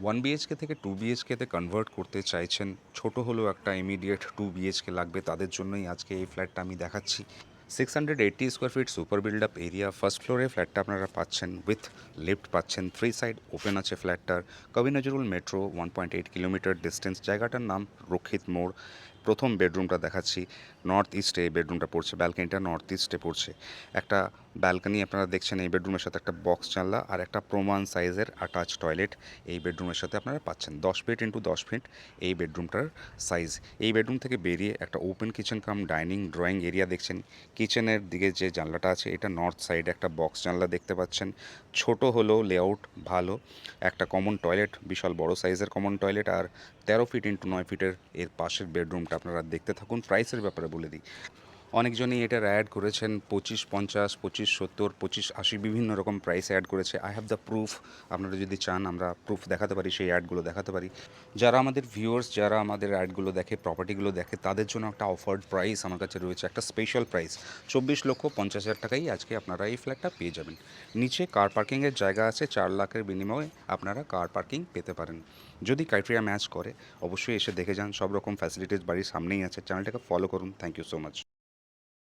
One BHK থেকে two বিএইচকেতে convert করতে চাইছেন, ছোট হলেও একটা ইমিডিয়েট টু বিএইচকে লাগবে, তাদের জন্যই আজকে এই ফ্ল্যাটটা আমি দেখাচ্ছি। 680 square feet super build up area, first ফ্লোরে ফ্ল্যাটটা আপনারা পাচ্ছেন উইথ লিফট পাচ্ছেন, 3 সাইড ওপেন আছে ফ্ল্যাটটার। কবি নজরুল মেট্রো 1.8 কিলোমিটার ডিস্টেন্স। জায়গাটার নাম রক্ষিত মোড়। প্রথম বেডরুমটা দেখাচ্ছি, নর্থ ইস্টে এই বেডরুমটা পড়ছে, ব্যালকানিটা নর্থ ইস্টে পড়ছে। একটা ব্যালকানি আপনারা দেখছেন, এই বেডরুমের সাথে একটা বক্স জানলা আর একটা প্রমাণ সাইজের অ্যাটাচ টয়লেট এই বেডরুমের সাথে আপনারা পাচ্ছেন। 10 ফিট ইন্টু 10 ফিট এই বেডরুমটার সাইজ। এই বেডরুম থেকে বেরিয়ে একটা open kitchen cum dining drawing area দেখছেন। কিচেনের দিকে যে জানলাটা আছে এটা নর্থ সাইডে একটা বক্স জানলা দেখতে পাচ্ছেন। ছোট হলেও লেআউট ভালো। একটা কমন টয়লেট, বিশাল বড় সাইজের কমন টয়লেট। আর 13 ফিট ইন্টু 9 ফিটের এর পাশের বেডরুমটা আপনারা দেখতে থাকুন। প্রাইসের ব্যাপারে বলে দিই, অনেকজনই এটার অ্যাড করেছেন 2550, 2570, 2580, বিভিন্ন রকম প্রাইস অ্যাড করেছে। I have the proof. আপনারা যদি চান আমরা প্রুফ দেখাতে পারি, সেই অ্যাডগুলো দেখাতে পারি। যারা আমাদের ভিউয়ার্স, যারা আমাদের অ্যাডগুলো দেখে, প্রপার্টিগুলো দেখে, তাদের জন্য একটা অফার্ড প্রাইস আমার কাছে রয়েছে, একটা স্পেশাল প্রাইস। 24,50,000 টাকাই আজকে আপনারা এই ফ্ল্যাটটা পেয়ে যাবেন। নিচে কার পার্কিংয়ের জায়গা আছে, 4 লাখের বিনিময়ে আপনারা কার পার্কিং পেতে পারেন। যদি ক্রাইটেরিয়া ম্যাচ করে অবশ্যই এসে দেখে যান। সব রকম ফ্যাসিলিটিস বাড়ির সামনেই আছে। চ্যানেলটাকে ফলো করুন। Thank you so much.